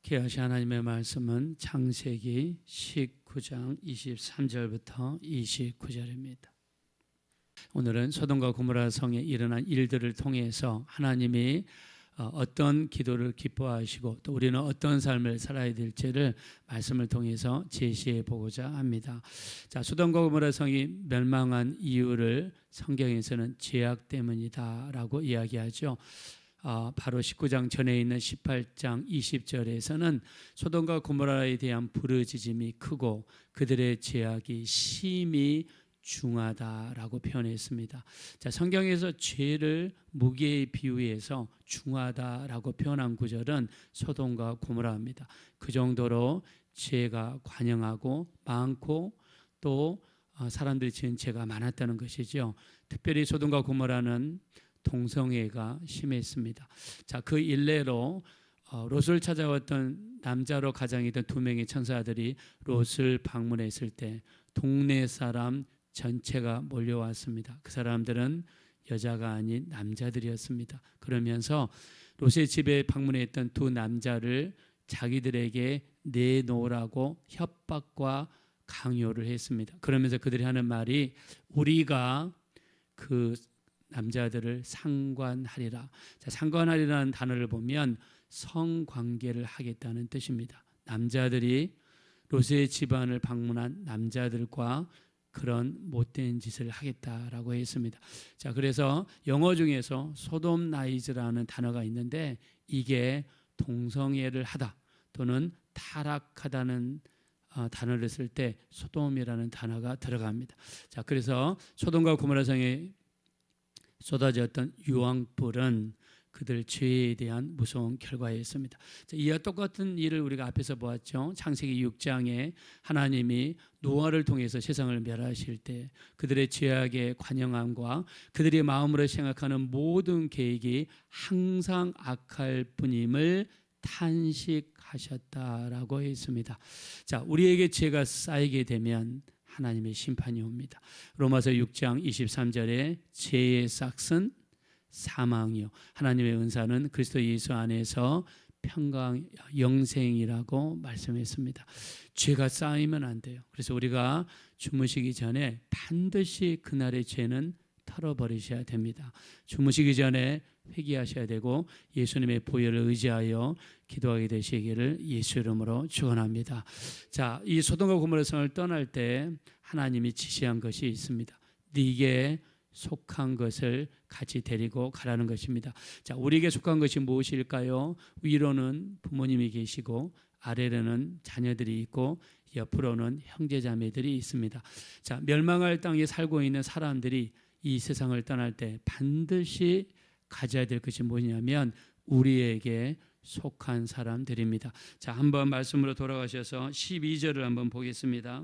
함께 하신 하나님의 말씀은 창세기 19장 23절부터 29절입니다. 오늘은 소돔과 고모라 성에 일어난 일들을 통해서 하나님이 어떤 기도를 기뻐하시고 또 우리는 어떤 삶을 살아야 될지를 말씀을 통해서 제시해 보고자 합니다. 자, 소돔과 고모라 성이 멸망한 이유를 성경에서는 죄악 때문이다라고 이야기하죠. 바로 19장 전에 있는 18장 20절에서는 소돔과 고모라에 대한 부르짖음이 크고 그들의 죄악이 심히 중하다라고 표현했습니다. 자, 성경에서 죄를 무게에 비유해서 중하다라고 표현한 구절은 소돔과 고모라입니다. 그 정도로 죄가 관영하고 많고 또 사람들이 지은 죄가 많았다는 것이죠. 특별히 소돔과 고모라는 동성애가 심했습니다. 자, 그 일례로 롯을 찾아왔던 남자로 가장이던 두 명의 천사들이 롯을 방문했을 때 동네 사람 전체가 몰려왔습니다. 그 사람들은 여자가 아닌 남자들이었습니다. 그러면서 롯의 집에 방문했던 두 남자를 자기들에게 내놓으라고 협박과 강요를 했습니다. 그러면서 그들이 하는 말이 우리가 그 남자들을 상관하리라. 자, 상관하리라는 단어를 보면 성관계를 하겠다는 뜻입니다. 남자들이 롯의 집안을 방문한 남자들과 그런 못된 짓을 하겠다라고 했습니다. 자, 그래서 영어 중에서 소돔나이즈라는 단어가 있는데 이게 동성애를 하다 또는 타락하다는 단어를 쓸 때 소돔이라는 단어가 들어갑니다. 자, 그래서 소돔과 고모라 성에 쏟아졌던 유황불은 그들 죄에 대한 무서운 결과였습니다. 이와 똑같은 일을 우리가 앞에서 보았죠. 창세기 6장에 하나님이 노아를 통해서 세상을 멸하실 때 그들의 죄악의 관영함과 그들의 마음으로 생각하는 모든 계획이 항상 악할 뿐임을 탄식하셨다라고 했습니다. 자, 우리에게 죄가 쌓이게 되면 하나님의 심판이 옵니다. 로마서 6장 23절에 죄의 싹은 사망이요 하나님의 은사는 그리스도 예수 안에서 평강 영생이라고 말씀했습니다. 죄가 쌓이면 안 돼요. 그래서 우리가 주무시기 전에 반드시 그날의 죄는 털어버리셔야 됩니다. 주무시기 전에 회개하셔야 되고 예수님의 보혈을 의지하여 기도하게 되시기를 예수 이름으로 축원합니다. 자, 이 소돔과 고모라 성을 떠날 때 하나님이 지시한 것이 있습니다. 네게 속한 것을 같이 데리고 가라는 것입니다. 자, 우리에게 속한 것이 무엇일까요? 위로는 부모님이 계시고 아래로는 자녀들이 있고 옆으로는 형제자매들이 있습니다. 자, 멸망할 땅에 살고 있는 사람들이 이 세상을 떠날 때 반드시 가져야 될 것이 뭐냐면 우리에게 속한 사람들입니다. 자, 한번 말씀으로 돌아가셔서 12절을 한번 보겠습니다.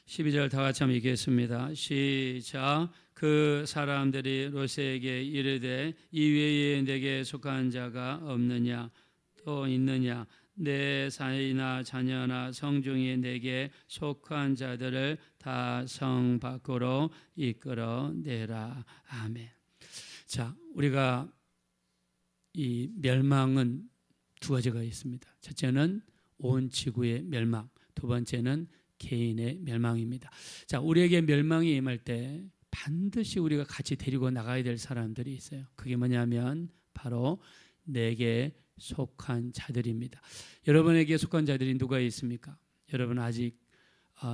12절 다 같이 한번 읽겠습니다. 시작. 그 사람들이 롯에게 이르되 이 외에 내게 속한 자가 없느냐 또 있느냐 내 사이나 자녀나 성중이 내게 속한 자들을 다 성 밖으로 이끌어내라. 아멘. 자, 우리가 이 멸망은 두 가지가 있습니다. 첫째는 온 지구의 멸망, 두 번째는 개인의 멸망입니다. 자, 우리에게 멸망이 임할 때 반드시 우리가 같이 데리고 나가야 될 사람들이 있어요. 그게 뭐냐면 바로 내게 속한 자들입니다. 여러분에게 속한 자들이 누가 있습니까? 여러분 아직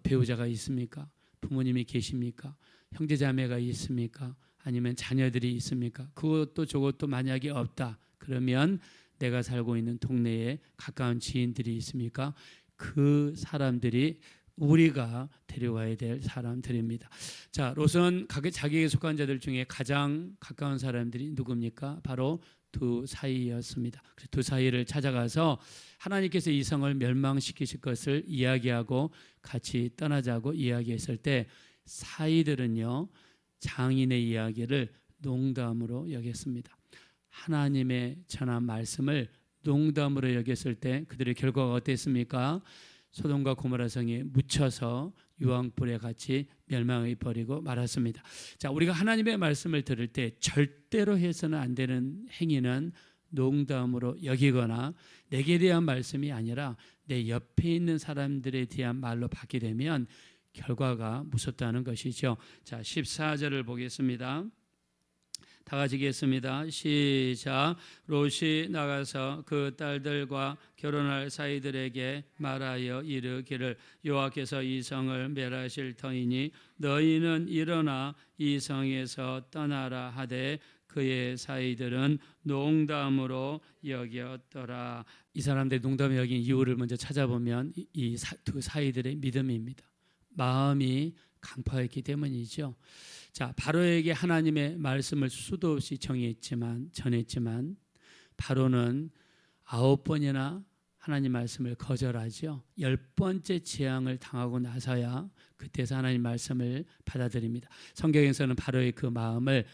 배우자가 있습니까? 부모님이 계십니까? 형제자매가 있습니까? 아니면 자녀들이 있습니까? 그것도 저것도 만약에 없다 그러면 내가 살고 있는 동네에 가까운 지인들이 있습니까? 그 사람들이 우리가 데려가야 될 사람들입니다. 자, 롯은 자기에게 속한 자들 중에 가장 가까운 사람들이 누굽니까? 바로 두 사이였습니다. 두 사이를 찾아가서 하나님께서 이 성을 멸망시키실 것을 이야기하고 같이 떠나자고 이야기했을 때 사이들은요 장인의 이야기를 농담으로 여겼습니다. 하나님의 전한 말씀을 농담으로 여겼을 때 그들의 결과가 어땠습니까? 소돔과 고모라 성이 묻혀서 유황불에 같이 멸망해 버리고 말았습니다. 자, 우리가 하나님의 말씀을 들을 때 절대로 해서는 안 되는 행위는 농담으로 여기거나 내게 대한 말씀이 아니라 내 옆에 있는 사람들에 대한 말로 받게 되면 결과가 무섭다는 것이죠. 자, 14절을 보겠습니다. 다 같이 읽겠습니다. 시작. 롯이 나가서 그 딸들과 결혼할 사이들에게 말하여 이르기를 여호와께서 이 성을 멸하실 터이니 너희는 일어나 이 성에서 떠나라 하되 그의 사이들은 농담으로 여겼더라. 이 사람들이 농담을 여긴 이유를 먼저 찾아보면 이 두 사이들의 믿음입니다. 마음이 강팍했기 때문이죠. 자, 바로에게 하나님의 말씀을 수도 없이 전했지만 바로는 9번이나 하나님 말씀을 거절하죠. 10번째 재앙을 당하고 나서야 그때서 하나님 말씀을 받아들입니다. 성경에서는 바로의 그 마음을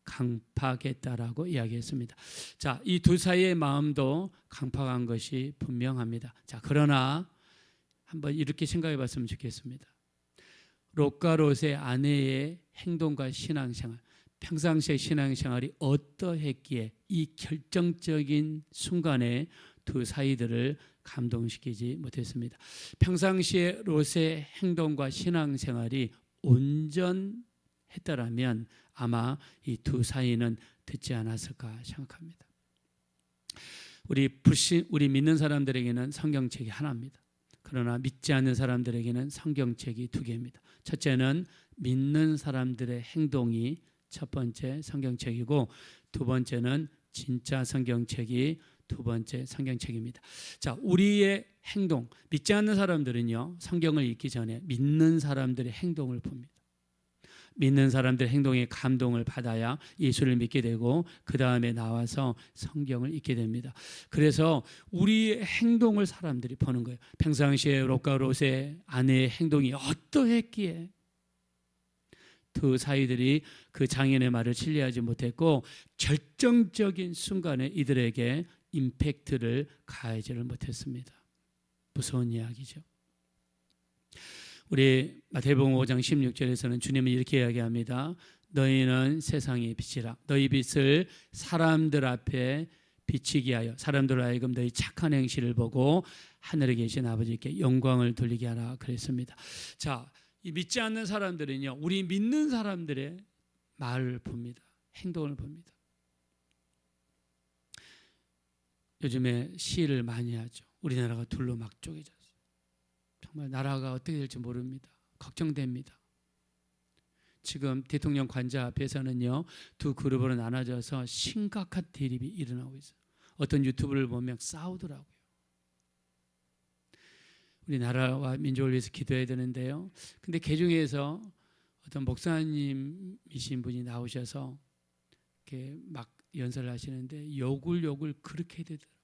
강팍했다라고 이야기했습니다. 자, 이 두 사이의 마음도 강팍한 것이 분명합니다. 자, 그러나 한번 이렇게 생각해 봤으면 좋겠습니다. 롯과 롯의 아내의 행동과 신앙생활, 평상시의 신앙생활이 어떠했기에 이 결정적인 순간에 두 사이들을 감동시키지 못했습니다. 평상시에 롯의 행동과 신앙생활이 온전했더라면 아마 이 두 사이는 듣지 않았을까 생각합니다. 우리 믿는 사람들에게는 성경책이 하나입니다. 그러나 믿지 않는 사람들에게는 성경책이 두 개입니다. 첫째는 믿는 사람들의 행동이 첫 번째 성경책이고 두 번째는 진짜 성경책이 두 번째 성경책입니다. 자, 우리의 행동, 믿지 않는 사람들은요, 성경을 읽기 전에 믿는 사람들의 행동을 봅니다. 믿는 사람들의 행동에 감동을 받아야 예수를 믿게 되고 그 다음에 나와서 성경을 읽게 됩니다. 그래서 우리의 행동을 사람들이 보는 거예요. 평상시에 롯과 롯의 아내의 행동이 어떠했기에 두 사이들이 그 장인의 말을 신뢰하지 못했고 결정적인 순간에 이들에게 임팩트를 가하지를 못했습니다. 무서운 이야기죠. 우리 마태복음 5장 16절에서는 주님은 이렇게 이야기합니다. 너희는 세상의 빛이라. 너희 빛을 사람들 앞에 비치게 하여 사람들 하여금 너희 착한 행실을 보고 하늘에 계신 아버지께 영광을 돌리게 하라 그랬습니다. 자, 이 믿지 않는 사람들은요, 우리 믿는 사람들의 말을 봅니다. 행동을 봅니다. 요즘에 시위를 많이 하죠. 우리나라가 둘로 막 쪼개져. 정말 나라가 어떻게 될지 모릅니다. 걱정됩니다. 지금 대통령 관저 앞에서는요, 두 그룹으로 나눠져서 심각한 대립이 일어나고 있어요. 어떤 유튜브를 보면 싸우더라고요. 우리 나라와 민족을 위해서 기도해야 되는데요. 근데 그 중에서 어떤 목사님이신 분이 나오셔서 이렇게 막 연설을 하시는데 욕을 그렇게 되더라고요.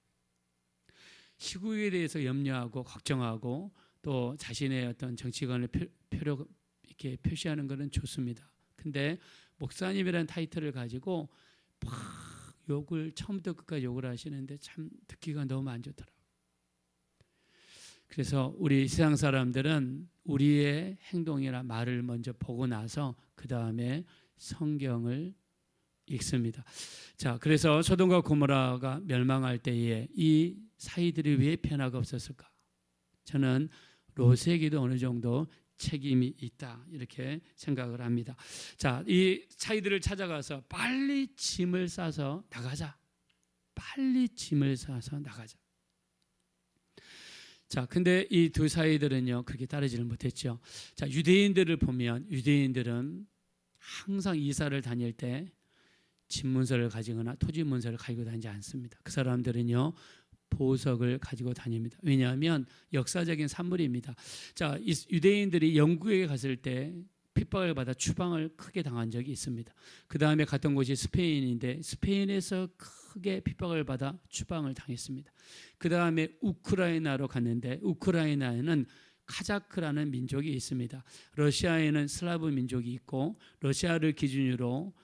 시국에 대해서 염려하고 걱정하고 또 자신의 어떤 정치관을 이렇게 표시하는 것은 좋습니다. 근데 목사님이라는 타이틀을 가지고 막 욕을 처음부터 끝까지 욕을 하시는데 참 듣기가 너무 안 좋더라고요. 그래서 우리 세상 사람들은 우리의 행동이나 말을 먼저 보고 나서 그 다음에 성경을 읽습니다. 자, 그래서 소돔과 고모라가 멸망할 때에 이 사이들이 왜 변화가 없었을까? 저는 롯에게도 어느 정도 책임이 있다 이렇게 생각을 합니다. 자, 이 사이들을 찾아가서 빨리 짐을 싸서 나가자. 빨리 짐을 싸서 나가자. 자, 근데 이 두 사이들은요 그렇게 따르지를 못했죠. 자, 유대인들을 보면 유대인들은 항상 이사를 다닐 때 집문서를 가지거나 토지 문서를 가지고 다니지 않습니다. 그 사람들은요 보석을 가지고 다닙니다. 왜냐하면 역사적인 산물입니다. 자, 유대인들이 영국에 갔을 때 핍박을 받아 추방을 크게 당한 적이 있습니다. 그 다음에 갔던 곳이 스페인인데 스페인에서 크게 핍박을 받아 추방을 당했습니다. 그 다음에 우크라이나로 갔는데 우크라이나에는 카자크라는 민족이 있습니다. 러시아에는 슬라브 민족이 있고 러시아를 기준으로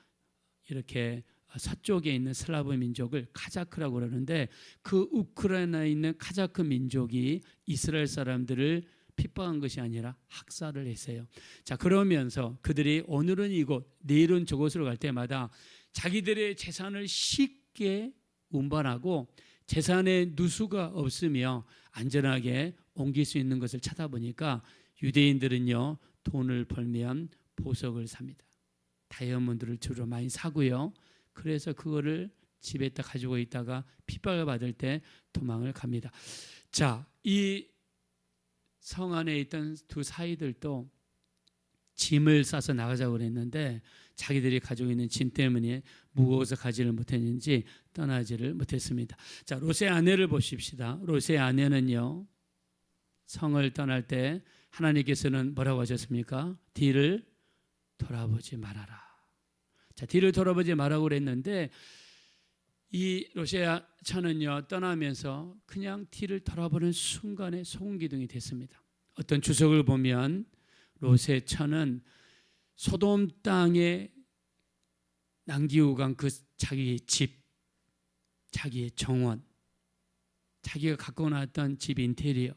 이렇게 서쪽에 있는 슬라브 민족을 카자크라고 그러는데 그 우크라이나에 있는 카자크 민족이 이스라엘 사람들을 핍박한 것이 아니라 학살을 했어요. 자, 그러면서 그들이 오늘은 이곳, 내일은 저곳으로 갈 때마다 자기들의 재산을 쉽게 운반하고 재산에 누수가 없으며 안전하게 옮길 수 있는 것을 찾아보니까 유대인들은요, 돈을 벌면 보석을 삽니다. 다이아몬드를 주로 많이 사고요. 그래서 그거를 집에다 가지고 있다가 핍박을 받을 때 도망을 갑니다. 자, 이 성 안에 있던 두 사이들도 짐을 싸서 나가자고 그랬는데 자기들이 가지고 있는 짐 때문에 무거워서 가지를 못했는지 떠나지를 못했습니다. 자, 롯의 아내를 보십시다. 롯의 아내는요, 성을 떠날 때 하나님께서는 뭐라고 하셨습니까? 뒤를 돌아보지 말아라. 자, 뒤를 돌아보지 말라고 그랬는데 이 롯의 처는요, 떠나면서 그냥 뒤를 돌아보는 순간에 소금기둥이 됐습니다. 어떤 주석을 보면 롯의 처는 소돔 땅에 남기고 간 그 자기의 집, 자기의 정원, 자기가 갖고 나왔던 집 인테리어,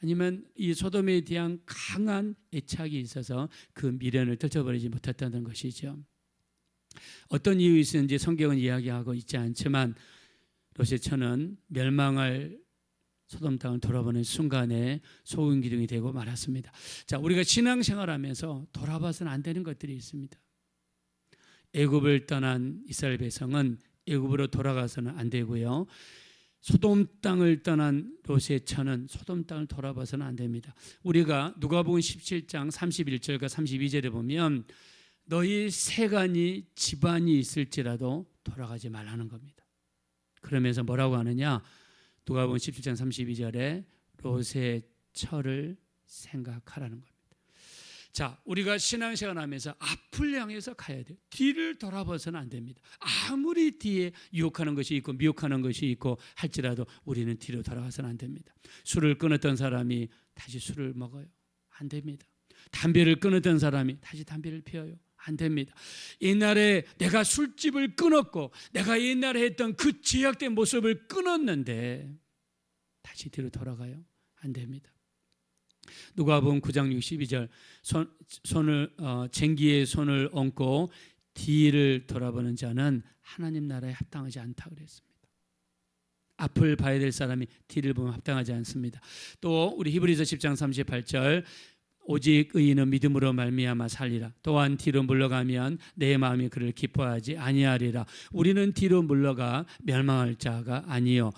아니면 이 소돔에 대한 강한 애착이 있어서 그 미련을 떨쳐버리지 못했다는 것이죠. 어떤 이유 있었는지 성경은 이야기하고 있지 않지만 롯의 처는 멸망할 소돔 땅을 돌아보는 순간에 소금 기둥이 되고 말았습니다. 자, 우리가 신앙생활하면서 돌아봐서는 안 되는 것들이 있습니다. 애굽을 떠난 이스라엘 백성은 애굽으로 돌아가서는 안 되고요. 소돔 땅을 떠난 롯의 처는 소돔 땅을 돌아봐서는 안 됩니다. 우리가 누가복음 17장 31절과 32절에 보면 너희 세간이 집안이 있을지라도 돌아가지 말라는 겁니다. 그러면서 뭐라고 하느냐? 누가복음 17장 32절에 롯의 처를 생각하라는 겁니다. 자, 우리가 신앙생활 하면서 앞을 향해서 가야 돼요. 뒤를 돌아봐서는 안 됩니다. 아무리 뒤에 유혹하는 것이 있고 미혹하는 것이 있고 할지라도 우리는 뒤로 돌아가서는 안 됩니다. 술을 끊었던 사람이 다시 술을 먹어요? 안 됩니다. 담배를 끊었던 사람이 다시 담배를 피워요? 안 됩니다. 옛날에 내가 술집을 끊었고 내가 옛날에 했던 그 죄악된 모습을 끊었는데 다시 뒤로 돌아가요? 안 됩니다. 누가복음 9장 62절 쟁기에 손을 얹고 뒤를 돌아보는 자는 하나님 나라에 합당하지 않다고 그랬습니다. 앞을 봐야 될 사람이 뒤를 보면 합당하지 않습니다. 또 우리 히브리서 10장 38절 오직 의인은 믿음으로 말미암아 살리라. 또한 뒤로 물러가면 내 마음이 그를 기뻐하지 아니하리라. 우리는 뒤로 물러가 멸망할 자가 아니요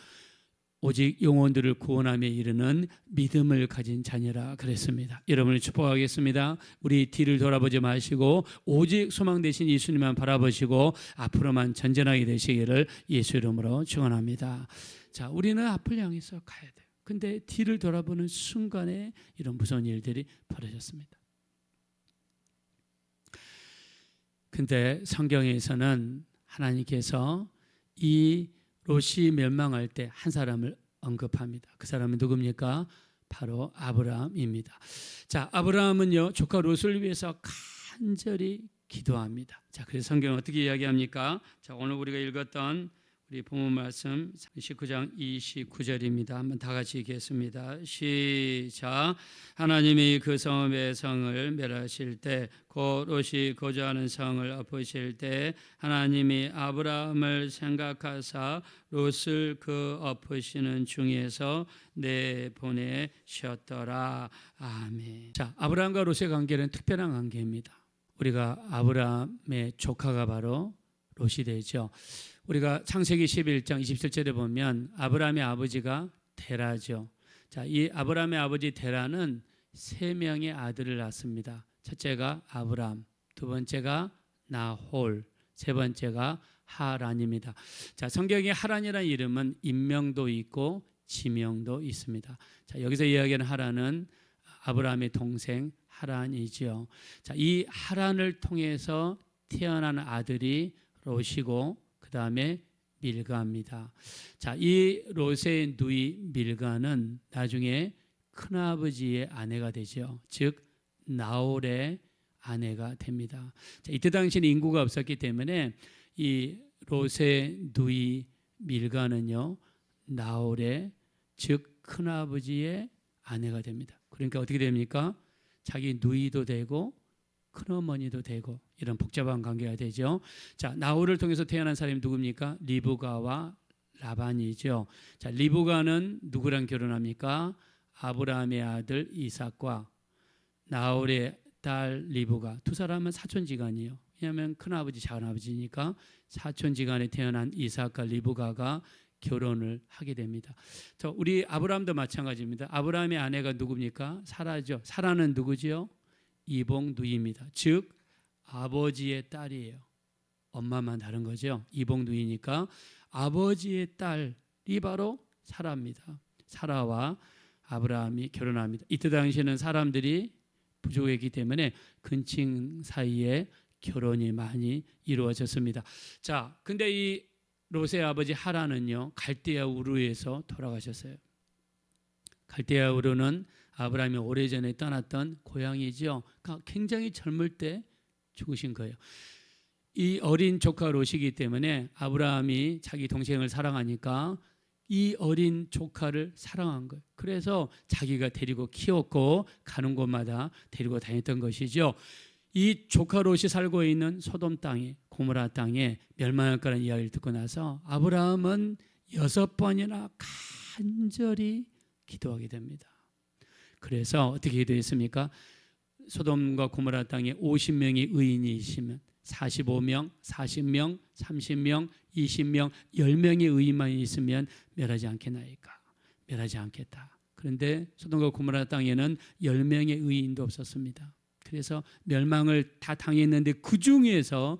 오직 영혼들을 구원함에 이르는 믿음을 가진 자녀라 그랬습니다. 여러분을 축복하겠습니다. 우리 뒤를 돌아보지 마시고 오직 소망 되신 예수님만 바라보시고 앞으로만 전진하게 되시기를 예수 이름으로 축원합니다. 자, 우리는 앞을 향해서 가야 돼요. 근데 뒤를 돌아보는 순간에 이런 무서운 일들이 벌어졌습니다. 근데 성경에서는 하나님께서 이 롯이 멸망할 때 한 사람을 언급합니다. 그 사람은 누굽니까? 바로 아브라함입니다. 자, 아브라함은요, 조카 롯을 위해서 간절히 기도합니다. 자, 그래서 성경은 어떻게 이야기합니까? 자, 오늘 우리가 읽었던 우리 본문 말씀 19장 29절입니다. 한번 다 같이 읽겠습니다. 시작. 하나님이 그 성읍의 성을 멸하실 때 곧 롯이 거주하는 성을 엎으실 때 하나님이 아브라함을 생각하사 롯을 그 엎으시는 중에서 내보내셨더라. 아멘. 자, 아브라함과 롯의 관계는 특별한 관계입니다. 우리가 아브라함의 조카가 바로 롯이 되죠. 우리가 창세기 11장 27절에 보면 아브라함의 아버지가 데라죠. 자, 이 아브라함의 아버지 데라는 3명의 아들을 낳습니다. 첫째가 아브람, 두 번째가 나홀, 세 번째가 하란입니다. 자, 성경에 하란이라는 이름은 인명도 있고 지명도 있습니다. 자, 여기서 이야기하는 하란은 아브라함의 동생 하란이죠. 자, 이 하란을 통해서 태어난 아들이 롯이고 그 다음에 밀가입니다. 자, 이 롯의 누이 밀가는 나중에 큰아버지의 아내가 되죠. 즉 나홀의 아내가 됩니다. 자, 이때 당시에는 인구가 없었기 때문에 이 롯의 누이 밀가는요 나홀의 즉 큰아버지의 아내가 됩니다. 그러니까 어떻게 됩니까? 자기 누이도 되고 큰어머니도 되고 이런 복잡한 관계가 되죠. 자, 나홀을 통해서 태어난 사람이 누굽니까? 리브가와 라반이죠. 자, 리브가는 누구랑 결혼합니까? 아브라함의 아들 이삭과 나홀의 딸 리브가, 두 사람은 사촌지간이에요. 왜냐하면 큰아버지 작은아버지니까 사촌지간에 태어난 이삭과 리브가가 결혼을 하게 됩니다. 우리 아브라함도 마찬가지입니다. 아브라함의 아내가 누굽니까? 사라죠. 사라는 누구지요? 이복 누이입니다. 즉 아버지의 딸이에요. 엄마만 다른 거죠. 이복 누이니까 아버지의 딸이 바로 사라입니다. 사라와 아브라함이 결혼합니다. 이때 당시에는 사람들이 부족했기 때문에 근친 사이에 결혼이 많이 이루어졌습니다. 자, 근데 이 롯의 아버지 하란은요 갈대아 우르에서 돌아가셨어요. 갈대아 우르는 아브라함이 오래전에 떠났던 고향이죠. 그러니까 굉장히 젊을 때 죽으신 거예요. 이 어린 조카 롯이기 때문에 아브라함이 자기 동생을 사랑하니까 이 어린 조카를 사랑한 거예요. 그래서 자기가 데리고 키웠고 가는 곳마다 데리고 다녔던 것이죠. 이 조카 롯이 살고 있는 소돔 땅에, 고모라 땅에 멸망할 거라는 이야기를 듣고 나서 아브라함은 6번이나 간절히 기도하게 됩니다. 그래서 어떻게 기도했습니까? 소돔과 고모라 땅에 50명의 의인이 있으면 45명, 40명, 30명, 20명, 10명의 의인만 있으면 멸하지 않겠나이까? 멸하지 않겠다. 그런데 소돔과 고모라 땅에는 10명의 의인도 없었습니다. 그래서 멸망을 다 당했는데 그 중에서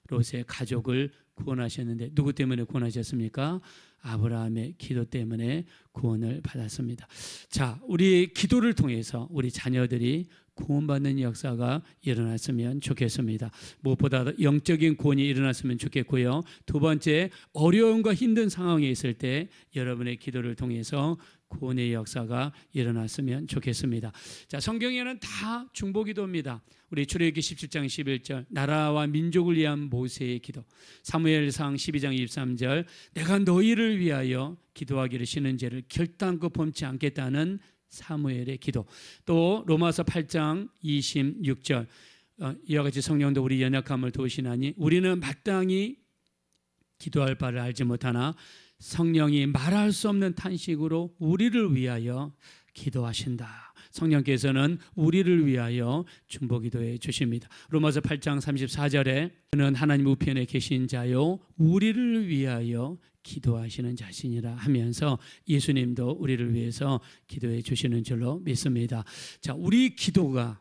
롯의 가족을 구원하셨는데 누구 때문에 구원하셨습니까? 아브라함의 기도 때문에 구원을 받았습니다. 자, 우리 기도를 통해서 우리 자녀들이 구원받는 역사가 일어났으면 좋겠습니다. 무엇보다 영적인 구원이 일어났으면 좋겠고요. 두 번째, 어려움과 힘든 상황에 있을 때 여러분의 기도를 통해서 구원의 역사가 일어났으면 좋겠습니다. 자, 성경에는 다 중보기도입니다. 우리 출애굽기 17장 11절 나라와 민족을 위한 모세의 기도, 사무엘상 12장 23절 내가 너희를 위하여 기도하기를 쉬는 죄를 결단코 범치 않겠다는 사무엘의 기도, 또 로마서 8장 26절 이와 같이 성령도 우리 연약함을 도우시나니 우리는 마땅히 기도할 바를 알지 못하나 성령이 말할 수 없는 탄식으로 우리를 위하여 기도하신다. 성령께서는 우리를 위하여 중보기도해 주십니다. 로마서 8장 34절에 그는 하나님 우편에 계신 자요 우리를 위하여 기도하시는 자신이라 하면서 예수님도 우리를 위해서 기도해 주시는 줄로 믿습니다. 자, 우리 기도가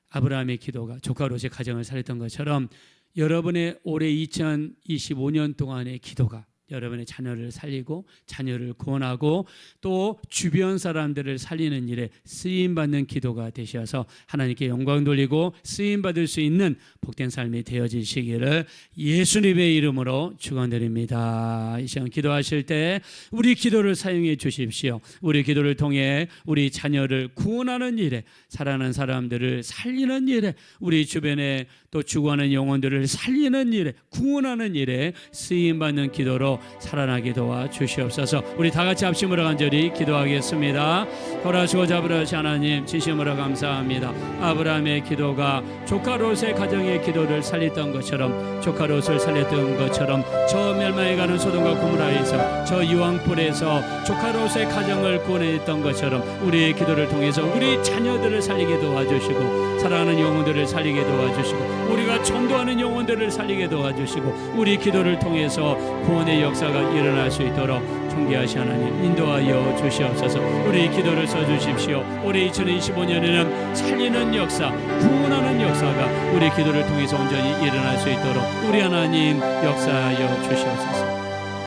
아브라함의 기도가 조카 롯의 가정을 살렸던 것처럼 여러분의 올해 2025년 동안의 기도가 여러분의 자녀를 살리고 자녀를 구원하고 또 주변 사람들을 살리는 일에 쓰임받는 기도가 되셔서 하나님께 영광 돌리고 쓰임받을 수 있는 복된 삶이 되어지시기를 예수님의 이름으로 축원드립니다. 이 시간 기도하실 때 우리 기도를 사용해 주십시오. 우리 기도를 통해 우리 자녀를 구원하는 일에, 살아가는 사람들을 살리는 일에, 우리 주변에 또 죽어가는 영혼들을 살리는 일에, 구원하는 일에 쓰임받는 기도로 살아나게 도와주시옵소서. 우리 다 같이 합심으로 간절히 기도하겠습니다. 허락하시고 자비로우신 하나님, 진심으로 감사합니다. 아브라함의 기도가 조카 롯의 가정의 기도를 살렸던 것처럼, 조카 롯을 살렸던 것처럼 저 멸망해가는 소돔과 고모라에서, 저 유황불에서 조카 롯의 가정을 구원했던 것처럼 우리의 기도를 통해서 우리 자녀들을 살리게 도와주시고, 사랑하는 영혼들을 살리게 도와주시고, 우리가 전도하는 영혼들을 살리게 도와주시고, 우리 기도를 통해서 구원의 역사가 일어날 수 있도록 존귀하신 하나님 인도하여 주시옵소서. 우리 기도를 써주십시오. 올해 2025년에는 살리는 역사, 구원하는 역사가 우리 기도를 통해서 온전히 일어날 수 있도록 우리 하나님 역사하여 주시옵소서.